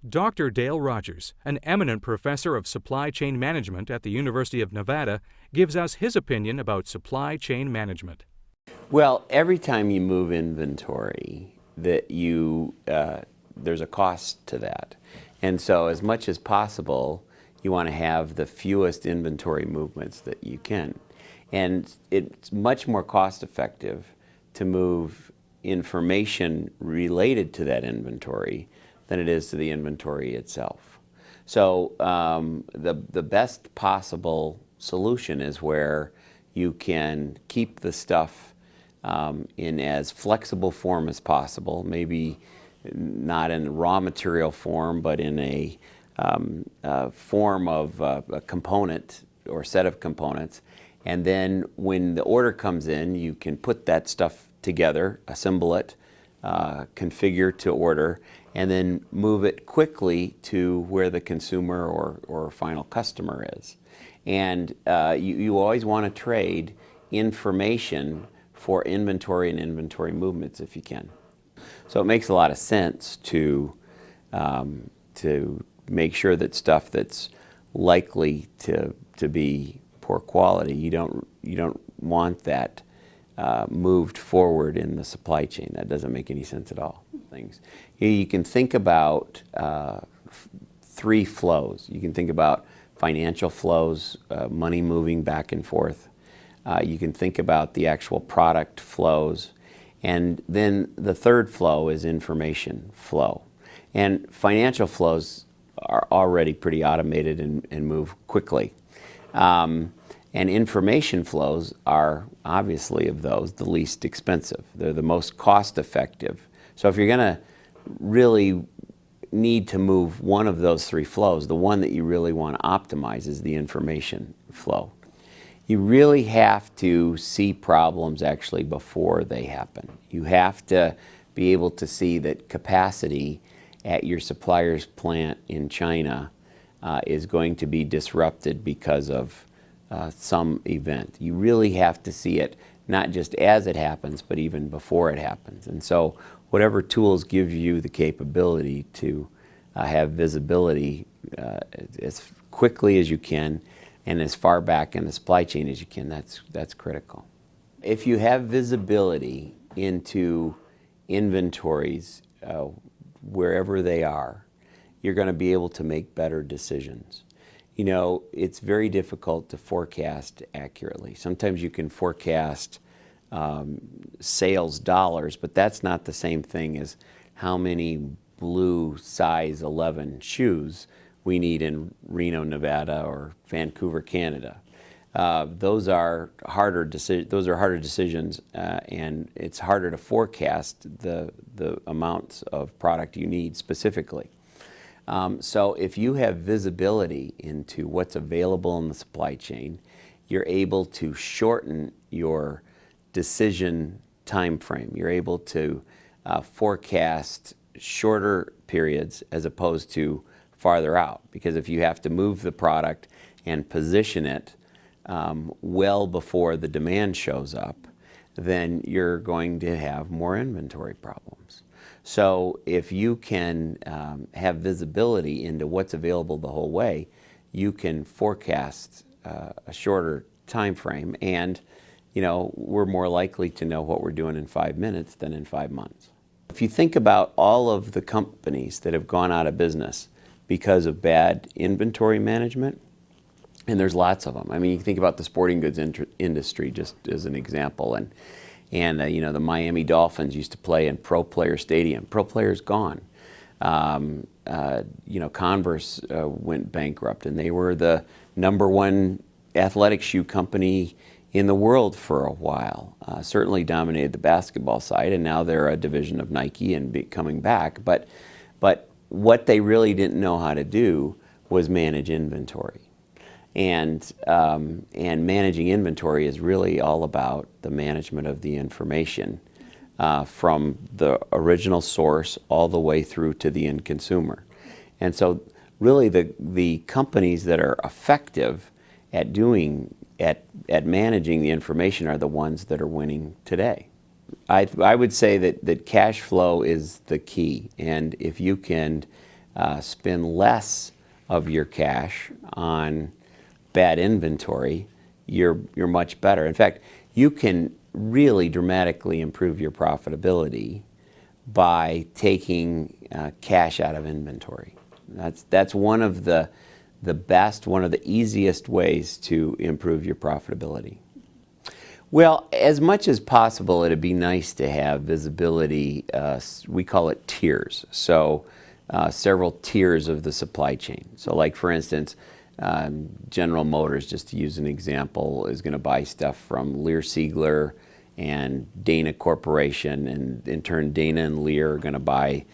Dr. Dale Rogers, an eminent professor of supply chain management at the University of Nevada, gives us his opinion about supply chain management. Well, every time you move inventory, there's a cost to that. And so as much as possible, you want to have the fewest inventory movements that you can. And it's much more cost effective to move information related to that inventory than it is to the inventory itself. So the best possible solution is where you can keep the stuff in as flexible form as possible, maybe not in raw material form, but in a form of a component or set of components. And then when the order comes in, you can put that stuff together, assemble it, configure to order, and then move it quickly to where the consumer or final customer is. And you always want to trade information for inventory and inventory movements if you can. So it makes a lot of sense to make sure that stuff that's likely to be poor quality, you don't want that moved forward in the supply chain. That doesn't make any sense at all. You can think about three flows. You can think about financial flows, money moving back and forth. You can think about the actual product flows. And then the third flow is information flow. And financial flows are already pretty automated and move quickly. And information flows are obviously of those the least expensive. They're the most cost effective. So if you're going to really need to move one of those three flows, the one that you really want to optimize is the information flow. You really have to see problems actually before they happen. You have to be able to see that capacity at your supplier's plant in China is going to be disrupted because of some event. You really have to see it not just as it happens, but even before it happens. And so whatever tools give you the capability to have visibility as quickly as you can and as far back in the supply chain as you can, that's critical. If you have visibility into inventories wherever they are, you're going to be able to make better decisions. You know, it's very difficult to forecast accurately. Sometimes you can forecast sales dollars, but that's not the same thing as how many blue size 11 shoes we need in Reno, Nevada or Vancouver, Canada. Those are harder decisions, and it's harder to forecast the amounts of product you need specifically. So if you have visibility into what's available in the supply chain, you're able to shorten your decision time frame. You're able to forecast shorter periods as opposed to farther out. Because if you have to move the product and position it well before the demand shows up, then you're going to have more inventory problems. So if you can have visibility into what's available the whole way, you can forecast a shorter time frame, and we're more likely to know what we're doing in 5 minutes than in 5 months. If you think about all of the companies that have gone out of business because of bad inventory management, and there's lots of them. I mean, you think about the sporting goods industry just as an example, and the Miami Dolphins used to play in Pro Player Stadium. Pro Player's gone. Converse went bankrupt, and they were the #1 athletic shoe company in the world for a while. Certainly dominated the basketball side, and now they're a division of Nike and coming back. But what they really didn't know how to do was manage inventory. And managing inventory is really all about the management of the information from the original source all the way through to the end consumer. And so really the companies that are effective at managing the information are the ones that are winning today. I would say that cash flow is the key, and if you can spend less of your cash on bad inventory, you're much better. In fact, you can really dramatically improve your profitability by taking cash out of inventory. That's one of the best, one of the easiest ways to improve your profitability. Well, as much as possible, it'd be nice to have visibility. We call it tiers. So several tiers of the supply chain. So like, for instance, General Motors, just to use an example, is going to buy stuff from Lear Siegler and Dana Corporation, and in turn Dana and Lear are going to buy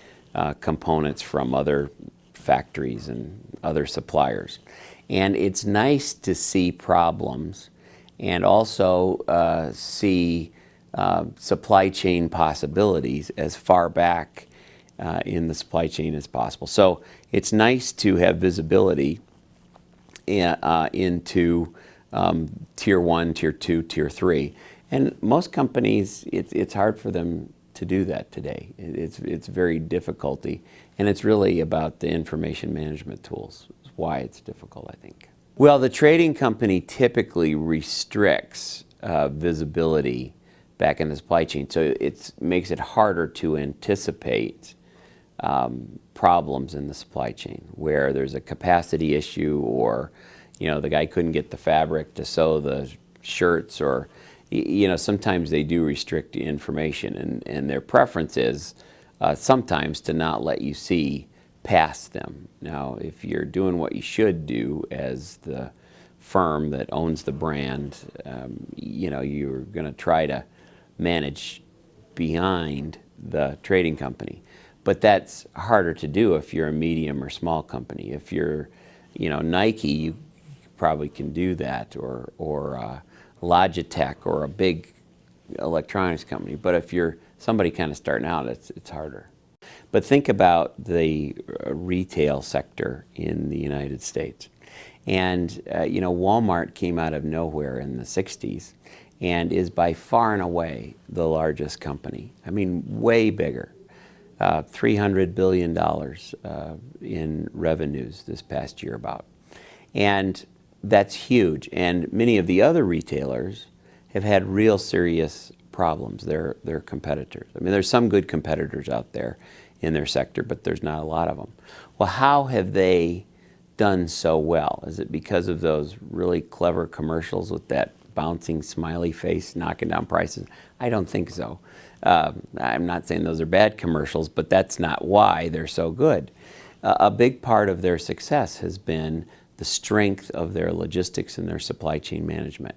components from other factories and other suppliers. And it's nice to see problems and also see supply chain possibilities as far back in the supply chain as possible. So it's nice to have visibility into tier 1, tier 2, tier 3. And most companies, it's hard for them to do that today. It's very difficulty, and it's really about the information management tools. That's why it's difficult, I think. Well, the trading company typically restricts visibility back in the supply chain, so it makes it harder to anticipate problems in the supply chain where there's a capacity issue, or the guy couldn't get the fabric to sew the shirts, or sometimes they do restrict the information, and their preference is sometimes to not let you see past them. Now, if you're doing what you should do as the firm that owns the brand, you're going to try to manage behind the trading company. But that's harder to do if you're a medium or small company. If you're, Nike, you probably can do that, or Logitech, or a big electronics company. But if you're somebody kind of starting out, it's harder. But think about the retail sector in the United States. And, Walmart came out of nowhere in the 60s and is by far and away the largest company. I mean, way bigger. $300 billion in revenues this past year about. And that's huge. And many of the other retailers have had real serious problems. They're competitors. I mean, there's some good competitors out there in their sector, but there's not a lot of them. Well, how have they done so well? Is it because of those really clever commercials with that bouncing smiley face knocking down prices? I don't think so. I'm not saying those are bad commercials, but that's not why they're so good. A big part of their success has been the strength of their logistics and their supply chain management,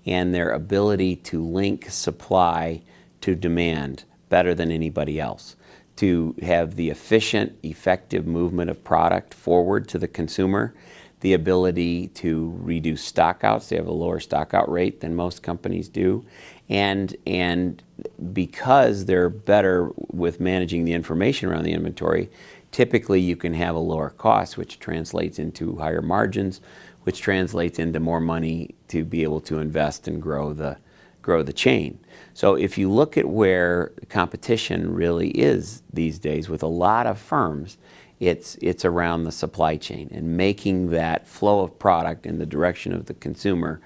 and their ability to link supply to demand better than anybody else, to have the efficient, effective movement of product forward to the consumer, the ability to reduce stockouts. They have a lower stockout rate than most companies do. And because they're better with managing the information around the inventory, typically you can have a lower cost, which translates into higher margins, which translates into more money to be able to invest and grow the chain. So if you look at where competition really is these days with a lot of firms, it's around the supply chain and making that flow of product in the direction of the consumer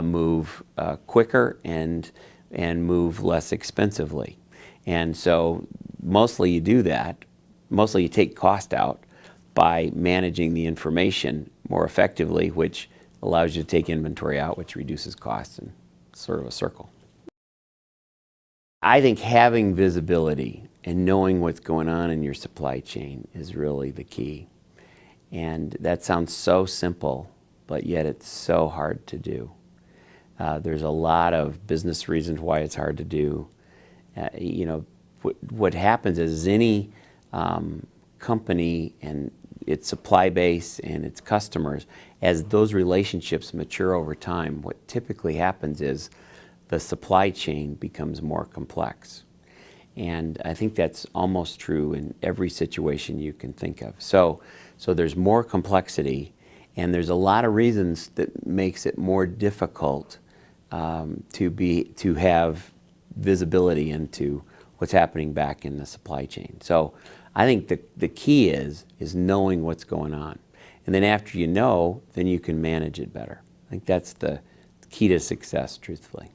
move quicker and move less expensively. And so mostly you do that. Mostly you take cost out by managing the information more effectively, which allows you to take inventory out, which reduces costs, and sort of a circle. I think having visibility and knowing what's going on in your supply chain is really the key. And that sounds so simple, but yet it's so hard to do. There's a lot of business reasons why it's hard to do. What happens is any company and its supply base and its customers, as those relationships mature over time, what typically happens is the supply chain becomes more complex. And I think that's almost true in every situation you can think of. So there's more complexity, and there's a lot of reasons that makes it more difficult to have visibility into what's happening back in the supply chain. So I think the key is knowing what's going on. And then after you know, then you can manage it better. I think that's the key to success, truthfully.